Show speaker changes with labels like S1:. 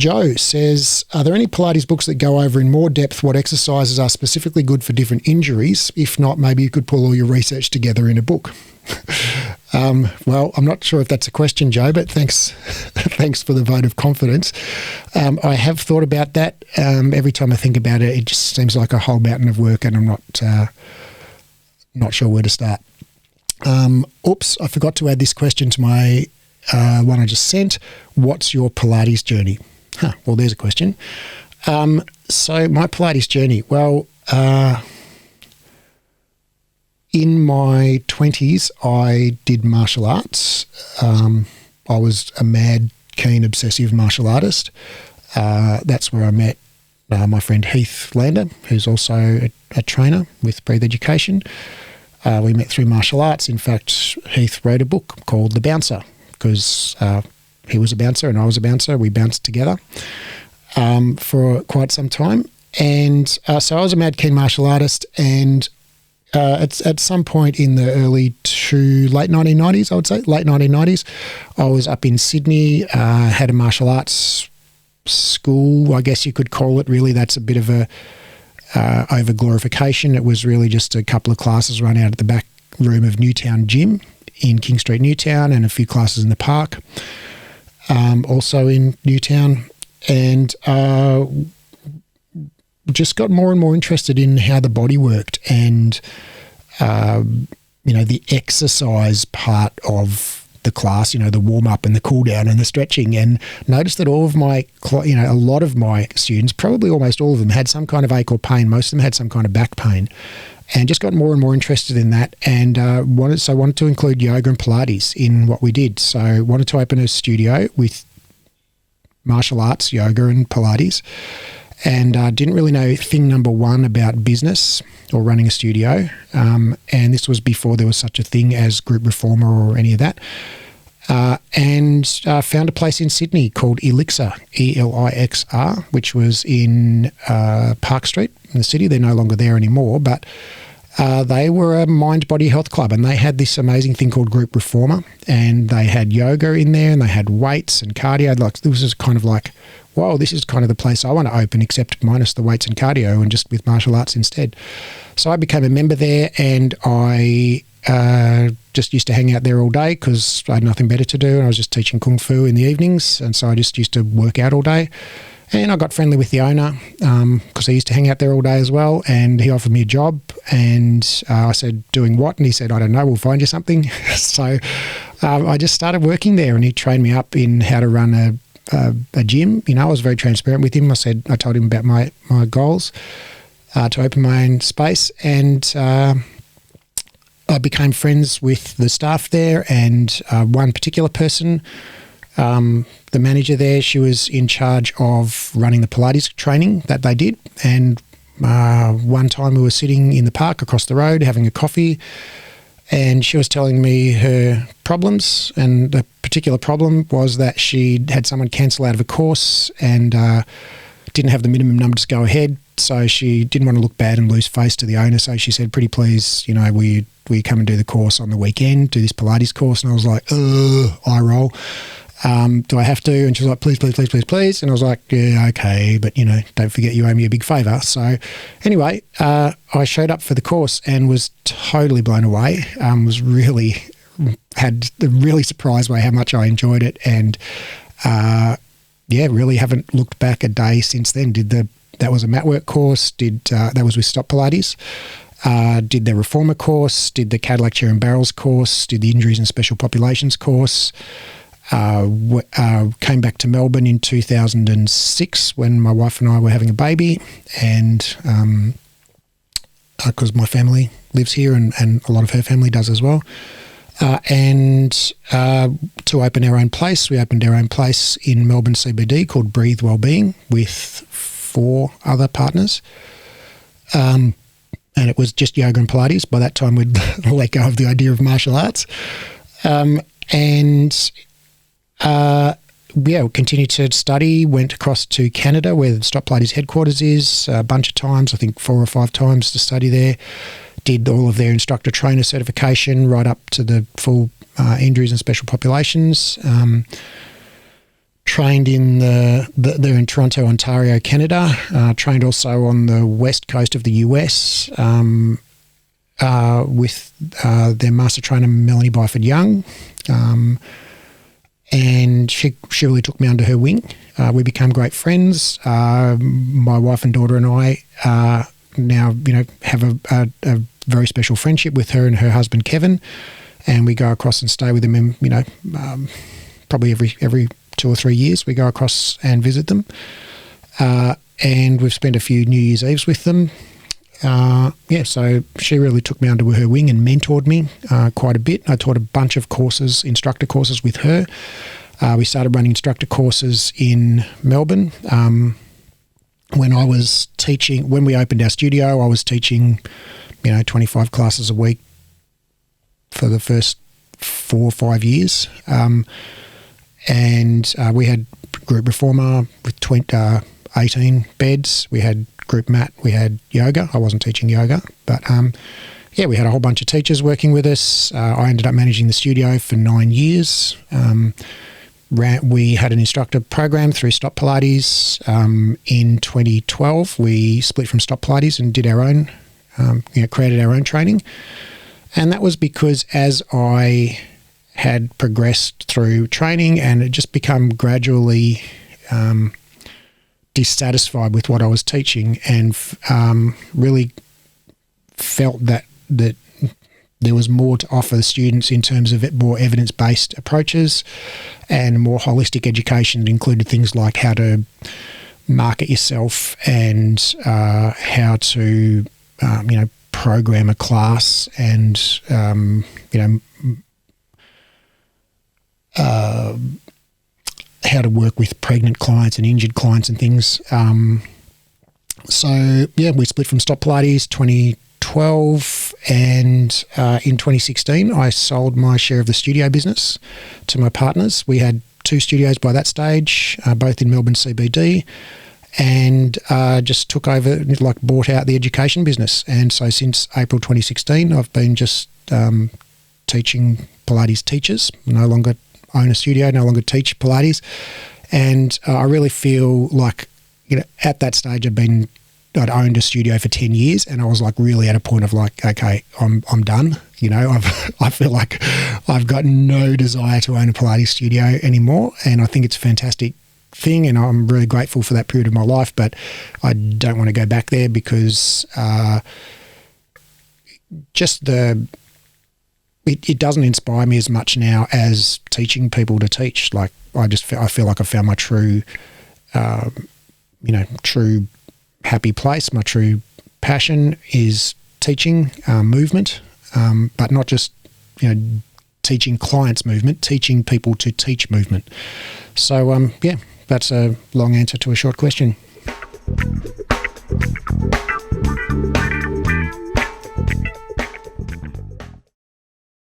S1: Joe says, are there any Pilates books that go over in more depth what exercises are specifically good for different injuries? If not, maybe you could pull all your research together in a book. Well, I'm not sure if that's a question, Joe, but thanks for the vote of confidence. I have thought about that. Every time I think about it, it just seems like a whole mountain of work, and I'm not sure where to start. Oops, I forgot to add this question to my one I just sent. What's your Pilates journey? Well, there's a question. So my Pilates journey, well, in my 20s, I did martial arts. I was a mad, keen, obsessive martial artist. That's where I met my friend Heath Lander, who's also a trainer with Breathe Education. We met through martial arts. In fact, Heath wrote a book called The Bouncer because he was a bouncer and I was a bouncer. We bounced together for quite some time. And so I was a mad, keen martial artist, and at some point in the late 1990s, I would say, late 1990s, I was up in Sydney, had a martial arts school, I guess you could call it. Really, that's a bit of a over-glorification. It was really just a couple of classes run out at the back room of Newtown Gym in King Street, Newtown, and a few classes in the park, also in Newtown. And just got more and more interested in how the body worked and, the exercise part of the class, the warm-up and the cool-down and the stretching, and noticed that all of my, a lot of my students, probably almost all of them, had some kind of ache or pain. Most of them had some kind of back pain, and just got more and more interested in that, and wanted to include yoga and Pilates in what we did. So wanted to open a studio with martial arts, yoga and Pilates, and didn't really know thing number one about business or running a studio. And this was before there was such a thing as group reformer or any of that. And found a place in Sydney called Elixir, ELIXR, which was in Park Street in the city. They're no longer there anymore, but they were a mind-body health club, and they had this amazing thing called Group Reformer, and they had yoga in there, and they had weights and cardio. Like, this was kind of like, whoa, this is kind of the place I want to open, except minus the weights and cardio and just with martial arts instead. So I became a member there, and I just used to hang out there all day because I had nothing better to do, and I was just teaching Kung Fu in the evenings, and so I just used to work out all day. And I got friendly with the owner because I used to hang out there all day as well, and he offered me a job, and I said, doing what? And he said, I don't know, we'll find you something. So I just started working there, and he trained me up in how to run a gym. I was very transparent with him. I told him about my goals to open my own space, and I became friends with the staff there, and one particular person, the manager there, she was in charge of running the Pilates training that they did. And one time we were sitting in the park across the road having a coffee, and she was telling me her problems, and the particular problem was that she had someone cancel out of a course and didn't have the minimum numbers go ahead, so she didn't want to look bad and lose face to the owner. So she said, pretty please, will you come and do the course on the weekend, do this Pilates course? And I was like, eye roll. Do I have to? And she was like, please, please, please, please, please. And I was like, yeah, okay, but, don't forget you owe me a big favour. So anyway, I showed up for the course and was totally blown away. Was really surprised by how much I enjoyed it, and really haven't looked back a day since then. That was a mat work course. That was with Stop Pilates. Did the Reformer course. Did the Cadillac Chair and Barrels course. Did the Injuries and Special Populations course. Came back to Melbourne in 2006 when my wife and I were having a baby, and because my family lives here and a lot of her family does as well. And to open our own place, we opened our own place in Melbourne CBD called Breathe Wellbeing with 4 other partners. And it was just yoga and Pilates. By that time, we'd let go of the idea of martial arts. We continued to study, went across to Canada where the Stop Pilates headquarters is a bunch of times, I think 4 or 5 times to study there. Did all of their instructor trainer certification right up to the full injuries and special populations. trained in they're in Toronto, Ontario, Canada. Trained also on the west coast of the US with their master trainer Melanie Byford Young, and she really took me under her wing. We became great friends. My wife and daughter and I now have a very special friendship with her and her husband Kevin, and we go across and stay with them. Probably every 2 or 3 years we go across and visit them, and we've spent a few New Year's Eves with them. So she really took me under her wing and mentored me quite a bit. I taught a bunch of courses, instructor courses with her. We started running instructor courses in Melbourne. When I was teaching, when we opened our studio, I was teaching, 25 classes a week for the first 4 or 5 years. And we had group reformer with 18 beds. We had group mat. We had yoga. I wasn't teaching yoga, but we had a whole bunch of teachers working with us. I ended up managing the studio for 9 years. We had an instructor program through Stop Pilates. In 2012, we split from Stop Pilates and did our own, created our own training. And that was because as I had progressed through training and it just become gradually dissatisfied with what I was teaching, and really felt that there was more to offer the students in terms of more evidence-based approaches and more holistic education that included things like how to market yourself and how to program a class and how to work with pregnant clients and injured clients and things. We split from Stop Pilates 2012, and in 2016 I sold my share of the studio business to my partners. We had 2 studios by that stage, both in Melbourne CBD, and just took over, bought out the education business. And so since April 2016 I've been just teaching Pilates teachers. No longer own a studio, no longer teach Pilates, and I really feel like at that stage I'd owned a studio for 10 years, and I was really at a point of okay, I'm done. I feel like I've got no desire to own a Pilates studio anymore, and I think it's a fantastic thing, and I'm really grateful for that period of my life, but I don't want to go back there because it doesn't inspire me as much now as teaching people to teach. I feel like I found my true happy place. My true passion is teaching movement, but not just teaching clients movement, teaching people to teach movement. So that's a long answer to a short question.